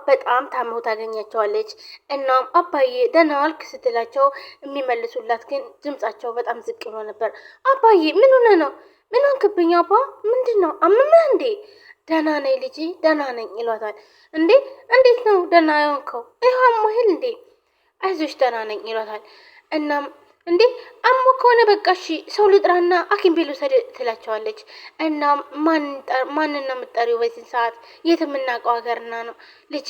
በጣም ታመው ታገኛቸዋለች። እናም አባዬ ደህና ዋልክ ስትላቸው የሚመልሱላት ግን ድምጻቸው በጣም ዝቅ ብሎ ነበር። አባዬ ምን ሆነ ነው? ምን ሆንክብኝ አባ? ምንድን ነው አመመህ እንዴ? ደህና ነኝ ልጄ ደህና ነኝ ይሏታል። እንዴ እንዴት ነው ደህና የሆንከው? ይኸው አሞሃል እንዴ? አይዞሽ ደህና ነኝ ይሏታል። እናም እንዴ አሞ ከሆነ በቃ እሺ ሰው ልጥራና ሐኪም ቤት ልውሰድ ትላቸዋለች። እናም ማንን ነው የምትጠሪው በዚህ ሰዓት? የት የምናውቀው ሀገርና ነው ልጄ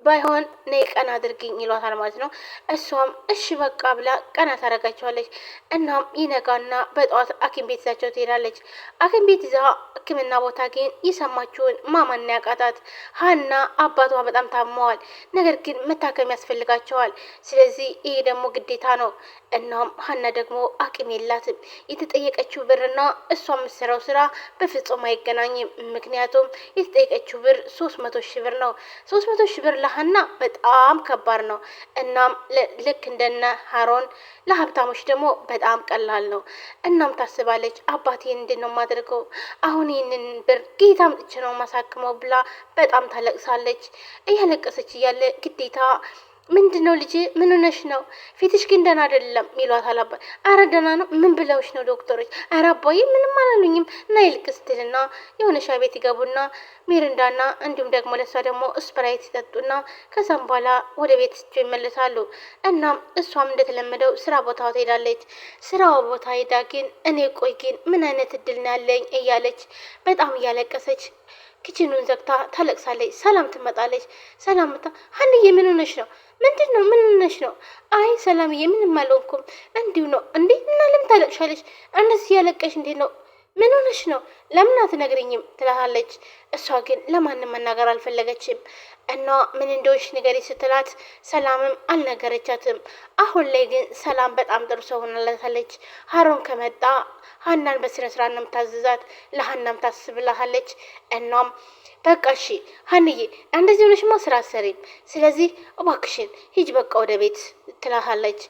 ባይሆን ነይ ቀና አድርጊኝ ይሏታል ማለት ነው። እሷም እሺ በቃ ብላ ቀና ታደርጋቸዋለች። እናም ይነጋና በጠዋት ሐኪም ቤት ይዛቸው ትሄዳለች። ሐኪም ቤት ይዛ ሕክምና ቦታ ግን የሰማችውን ማመን ያቃታት ሀና አባቷ በጣም ታመዋል። ነገር ግን መታከም ያስፈልጋቸዋል። ስለዚህ ይሄ ደግሞ ግዴታ ነው። እናም ሀና ደግሞ አቅም የላትም። የተጠየቀችው ብርና እሷ የምትሰራው ስራ በፍጹም አይገናኝም። ምክንያቱም የተጠየቀችው ብር 300,000 ብር ነው። 300,000 ብር ሀና በጣም ከባድ ነው። እናም ልክ እንደነ ሀሮን ለሀብታሞች ደግሞ በጣም ቀላል ነው። እናም ታስባለች አባቴ እንድን ነው የማደርገው አሁን ይህንን ብር ጌታ አምጥቼ ነው ማሳክመው ብላ በጣም ታለቅሳለች። እያለቀሰች እያለ ግዴታ ምንድነው ልጄ ምን ሆነሽ ነው? ፊትሽ ግን ደህና አይደለም ይሏታል አባ። አረ ደህና ነው። ምን ብለውሽ ነው ዶክተሮች? አረ አባዬ ምንም አላሉኝም። እና ይልቅ ስትልና የሆነ ሻይ ቤት ይገቡና ሚሪንዳና እንዲሁም ደግሞ ለሷ ደግሞ ስፕራይት ይጠጡና ከዛም በኋላ ወደ ቤት ይመለሳሉ። እናም እሷም እንደተለመደው ስራ ቦታ ትሄዳለች። ስራው ቦታ ሄዳ ግን እኔ ቆይ ግን ምን አይነት እድል ነው ያለኝ እያለች በጣም እያለቀሰች ኪችኑን ዘግታ ታለቅሳለች። ሰላም ትመጣለች። ሰላምታ ሀንዬ ምን ሆነሽ ነው? ምንድን ነው ምን ሆነሽ ነው? አይ ሰላምዬ ምንም አልሆንኩም እንዲሁ ነው። እንዴ እና ለምን ታለቅሻለሽ? እንደዚህ ያለቀሽ እንዴት ነው? ምን ሆነሽ ነው? ለምን አትነግሪኝም? ትላታለች። እሷ ግን ለማንም መናገር አልፈለገችም። እና ምን እንደሆንሽ ንገሪ ስትላት ሰላምም አልነገረቻትም። አሁን ላይ ግን ሰላም በጣም ጥሩ ሰው ሆናላታለች። ሀሮን ከመጣ ሀናን በስነ ስርዓት ነው የምታዝዛት፣ ለሀናም ታስብላታለች። እናም በቃ እሺ ሀንዬ እንደዚህ ሆነሽማ ስራ አትሰሪም፣ ስለዚህ እባክሽን ሂጅ በቃ ወደ ቤት ትላታለች።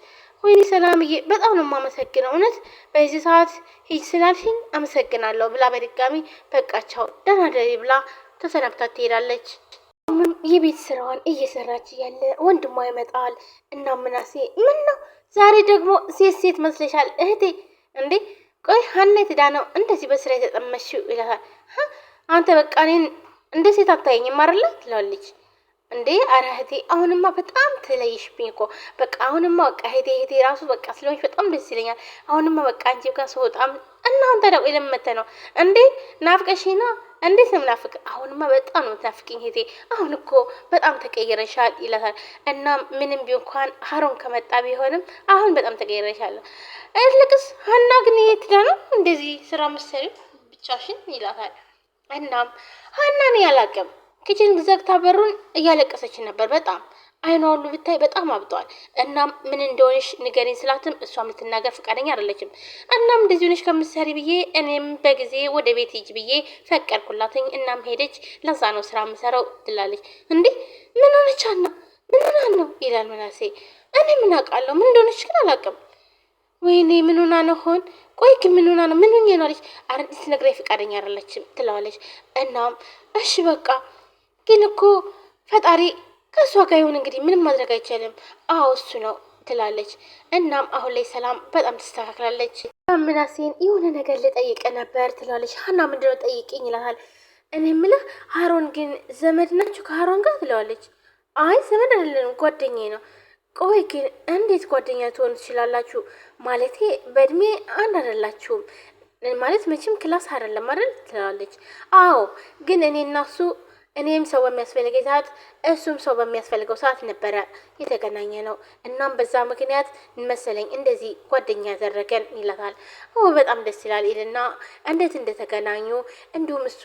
ወይኔ ሰላምዬ በጣም ነው የማመሰግነው እውነት በዚህ ሰዓት ሂጅ ስላልሽኝ አመሰግናለሁ ብላ በድጋሚ በቃቸው ደህና ደሪ ብላ ተሰናብታት ትሄዳለች። የቤት ስራዋን እየሰራች እያለ ወንድሟ ይመጣል። እና ምናሴ ምን ነው ዛሬ ደግሞ ሴት ሴት መስለሻል እህቴ? እንዴ ቆይ ሀና የትዳ ነው እንደዚህ በስራ የተጠመሽው ይላታል። አንተ በቃ እኔን እንደ ሴት አታየኝም አይደለ ትላለች። እንዴ ኧረ እህቴ አሁንማ በጣም ትለይሽብኝ እኮ በቃ አሁንማ በቃ እህቴ ራሱ በቃ ስለሆንሽ በጣም ደስ ይለኛል። አሁንማ በቃ አንቺ ጋር ስወጣም እና አሁን ተደቆ የለመተ ነው እንዴ ናፍቀሽና እንዴት ነው ምናፍቅ? አሁንማ በጣም ነው ምናፍቅኝ እህቴ አሁን እኮ በጣም ተቀይረሻል ይላታል። እና ምንም ቢሆን ሀሮን ከመጣ ቢሆንም አሁን በጣም ተቀይረሻል። እልቅስ ሀና ግን የት ሄዳ ነው እንደዚህ ስራ መሰሪው ብቻሽን ይላታል። እናም ሀናን ያላቀም ኪችን ዘግታ በሩን እያለቀሰች ነበር። በጣም አይኗ ሁሉ ብታይ በጣም አብጧል። እናም ምን እንደሆነሽ ንገሪኝ ስላትም እሷም ልትናገር ፈቃደኛ አይደለችም። እናም እንደዚህ ሆነሽ ከምትሰሪ ብዬ እኔም በጊዜ ወደ ቤት ሂጅ ብዬ ፈቀድኩላትኝ። እናም ሄደች። ለዛ ነው ስራ የምሰራው ትላለች። እንዴ ምን ሆነች ሀና? ምን ሆና ነው ይላል ምናሴ። እኔ ምን አውቃለሁ ምን እንደሆነች ግን አላውቅም። ወይኔ ምን ሆና ነው ሆን? ቆይ ግን ምን ሆና ነው? ምን ሆኜ ነው አለች። አረ ልትነግረኝ ፈቃደኛ አይደለችም ትለዋለች። እናም እሺ በቃ ግን እኮ ፈጣሪ ከእሷ ጋር ይሁን እንግዲህ ምንም ማድረግ አይቻልም። አዎ እሱ ነው ትላለች። እናም አሁን ላይ ሰላም በጣም ትስተካክላለች። ምናሴን የሆነ ነገር ልጠይቅ ነበር ትላለች። ሀና ምንድነው ጠይቅኝ ይላታል። እኔ የምልህ ሀሮን ግን ዘመድ ናችሁ ከሀሮን ጋር ትለዋለች። አይ ዘመድ አይደለንም ጓደኛዬ ነው። ቆይ ግን እንዴት ጓደኛ ትሆኑ ትችላላችሁ? ማለቴ በእድሜ አንድ አይደላችሁም ማለት መቼም ክላስ አይደለም አይደል ትላለች። አዎ ግን እኔ እና እሱ እኔም ሰው በሚያስፈልገኝ ሰዓት እሱም ሰው በሚያስፈልገው ሰዓት ነበረ የተገናኘ ነው። እናም በዛ ምክንያት መሰለኝ እንደዚህ ጓደኛ ያደረገን ይላታል። በጣም ደስ ይላል ይልና እንዴት እንደተገናኙ እንዲሁም እሱ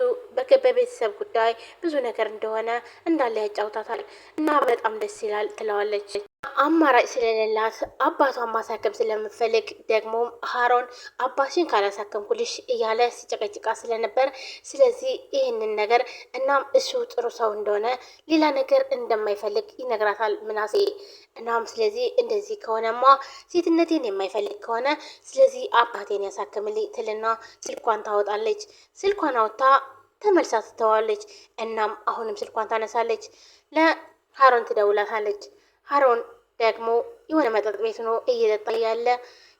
በቤተሰብ ጉዳይ ብዙ ነገር እንደሆነ እንዳለ ያጫውታታል። እና በጣም ደስ ይላል ትለዋለች። አማራጭ ስለሌላት አባቷን ማሳከም ስለምፈልግ ደግሞም ሀሮን አባትሽን ካላሳከምኩልሽ እያለ ሲጨቀጭቃ ስለነበር ስለዚህ ይህንን ነገር እናም እሱ ጥሩ ሰው እንደሆነ ሌላ ነገር እንደማይፈልግ ይነግራታል ምናሴ። እናም ስለዚህ እንደዚህ ከሆነማ ሴትነቴን የማይፈልግ ከሆነ ስለዚህ አባቴን ያሳክምልኝ ትልና ስልኳን ታወጣለች። ስልኳን አውጥታ ተመልሳ ትተዋለች። እናም አሁንም ስልኳን ታነሳለች። ለሀሮን ትደውላታለች። ሀሮን ደግሞ የሆነ መጠጥ ቤት ሆኖ እየጠጣ ያለ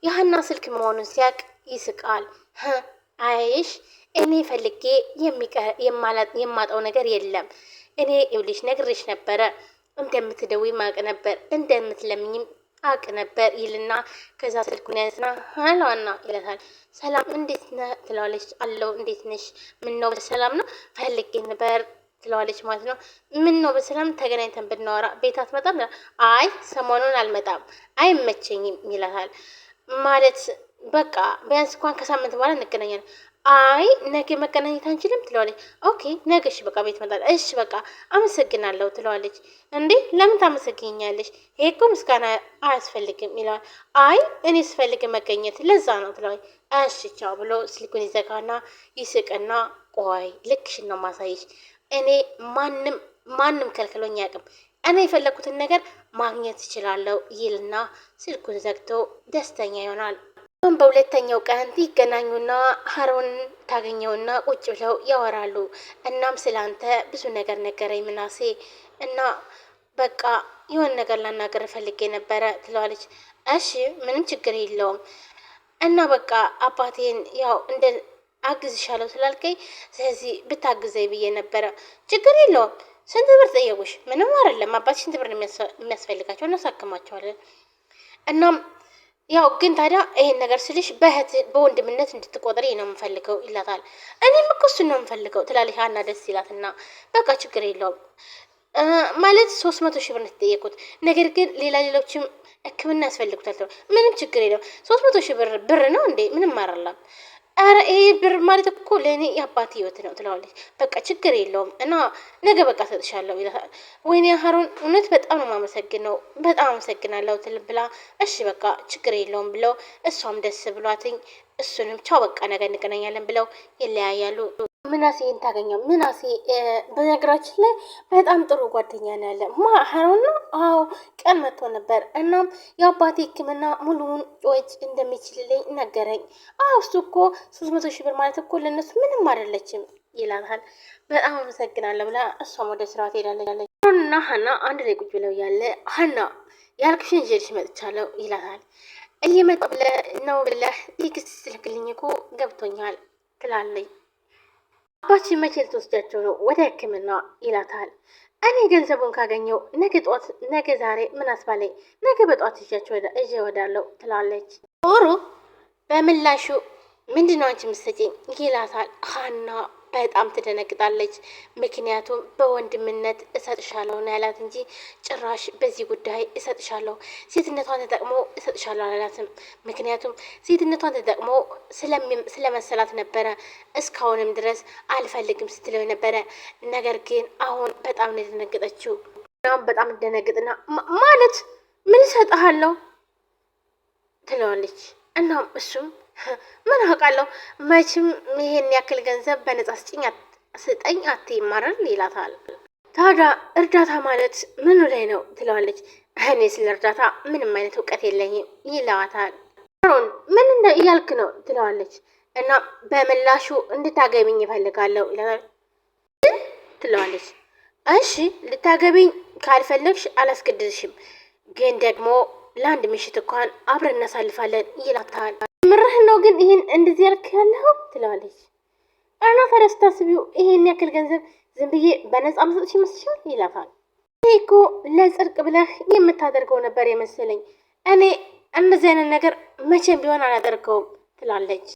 የሀና ስልክ መሆኑን ሲያቅ ይስቃል። አይሽ እኔ ፈልጌ የማጣው ነገር የለም። እኔ ይኸውልሽ ነግሬሽ ነበረ እንደምትደውይ ማቅ ነበር እንደምትለምኝም አቅ ነበር ይልና ከዛ ስልኩን ያዝና ሀሏና ይላታል። ሰላም እንዴት ነህ ትለዋለች። አለው እንዴት ነሽ? ምን ነው በሰላም ነው? ፈልጌ ነበር ትለዋለች ማለት ነው። ምን ነው በሰላም ተገናኝተን ብናወራ ቤት አትመጣም? አይ ሰሞኑን አልመጣም አይመቸኝም ይላታል። ማለት በቃ ቢያንስ እንኳን ከሳምንት በኋላ እንገናኛለን። አይ ነገ መገናኘት አንችልም ትለዋለች። ኦኬ ነገ እሺ በቃ ቤት መጣል እሺ በቃ አመሰግናለሁ ትለዋለች። እንዴ ለምን ታመሰግኛለሽ? ይሄ እኮ ምስጋና አያስፈልግም ይለዋል። አይ እኔ ስፈልግ መገኘት ለዛ ነው ትለዋለች። እሺ ቻው ብሎ ስልኩን ይዘጋና ይስቅና ቆይ ልክሽን ነው ማሳይሽ እኔ ማንም ከልክሎኝ አያውቅም እኔ የፈለኩትን ነገር ማግኘት እችላለሁ ይልና ስልኩን ዘግቶ ደስተኛ ይሆናል። በሁለተኛው ቀን ይገናኙና ሀሮን ታገኘውና ቁጭ ብለው ያወራሉ። እናም ስላንተ ብዙ ነገር ነገረኝ ምናሴ እና በቃ የሆነ ነገር ላናገር ፈልጌ ነበረ ትለዋለች። እሺ ምንም ችግር የለውም እና በቃ አባቴን ያው እንደ አግዝሻለሁ ስላልከኝ ስለዚህ ብታግዘኝ ብዬ ነበረ። ችግር የለውም ስንት ብር ጠየቁሽ? ምንም አይደለም አባትሽ ስንት ብር የሚያስፈልጋቸው እናሳክማቸዋለን። እናም ያው ግን ታዲያ ይሄን ነገር ስልሽ በወንድምነት እንድትቆጥሪ ነው የምፈልገው ይላታል። እኔም እኮ እሱን ነው የምፈልገው ትላለች ሀና ደስ ይላትና በቃ ችግር የለውም ማለት 300,000 ብር ነው ነገር ግን ሌሎችም ሕክምና ያስፈልጉታል። ምንም ችግር የለውም 300,000 ብር ነው እንዴ ምንም አይደለም። ኧረ ይሄ ብር ማለት እኮ ለእኔ የአባቴ ህይወት ነው ትለዋለች። በቃ ችግር የለውም እና ነገ በቃ ሰጥሻለሁ ይላታል። ወይኔ ሀሮን እውነት በጣም ነው የማመሰግነው በጣም አመሰግናለሁ ትል ብላ እሺ በቃ ችግር የለውም ብለው እሷም ደስ ብሏትኝ እሱንም ቻው በቃ ነገ እንገናኛለን ብለው ይለያያሉ። ምናሴን ታገኘው። ምናሴ በነገራችን ላይ በጣም ጥሩ ጓደኛ ነው ያለ ሀሮን ነው። አዎ ቀን መጥቶ ነበር። እናም የአባቴ ሕክምና ሙሉውን ወጪ እንደሚችልልኝ ነገረኝ። አዎ እሱ እኮ 300,000 ብር ማለት እኮ ለእነሱ ምንም አይደለችም ይላታል። በጣም አመሰግናለሁ ብላ እሷም ወደ ስራ ትሄዳለች። ሀሮንና ሀና አንድ ላይ ቁጭ ብለው ያለ ሀና ያልክሽን ይዤልሽ መጥቻለሁ ይላታል። እየመጣሁ ነው ብለህ ቴክስት ስልክልኝ እኮ ገብቶኛል ትላለች። አባችን መቼ ልትወስዳቸው ነው ወደ ህክምና ይላታል። እኔ ገንዘቡን ካገኘው ነገ ዛሬ ምን አስባለኝ ነገ በጧት ይዤ ወዳለው ትላለች። ጦሩ በምላሹ ምንድነው አንቺ የምትሰጪኝ ይላታል። ሀና በጣም ትደነግጣለች። ምክንያቱም በወንድምነት እሰጥሻለሁ ነው ያላት እንጂ ጭራሽ በዚህ ጉዳይ እሰጥሻለሁ ሴትነቷን ተጠቅሞ እሰጥሻለሁ አላላትም። ምክንያቱም ሴትነቷን ተጠቅሞ ስለመሰላት ነበረ እስካሁንም ድረስ አልፈልግም ስትለው ነበረ። ነገር ግን አሁን በጣም ነው የደነገጠችው። በጣም ደነግጥና ማለት ምን እሰጥሃለሁ ትለዋለች። እናም እሱም ምን አውቃለሁ መቼም ይሄን ያክል ገንዘብ በነጻ ስጠኝ አትይማረል ይላታል። ታዲያ እርዳታ ማለት ምኑ ላይ ነው ትለዋለች። እኔ ስለ እርዳታ ምንም አይነት እውቀት የለኝም ይለዋታል። ሀሮን ምን እያልክ ነው ትለዋለች። እና በምላሹ እንድታገቢኝ ይፈልጋለሁ ይላታል። ትለዋለች። እሺ ልታገቢኝ ካልፈለግሽ አላስገድዝሽም፣ ግን ደግሞ ለአንድ ምሽት እንኳን አብረን እናሳልፋለን ይላታል። ምርህ ነው ግን ይሄን እንደዚህ ያልክ ያለው ትለዋለች። አና ፈረስ ታስቢው ይሄን ያክል ገንዘብ ዝም ብዬ በነፃ መስጠትሽ ይመስልሻል ይላታል። እኔ እኮ ለጽድቅ ብለህ የምታደርገው ነበር የመሰለኝ እኔ እንደዚህ አይነት ነገር መቼም ቢሆን አላደርገውም ትላለች።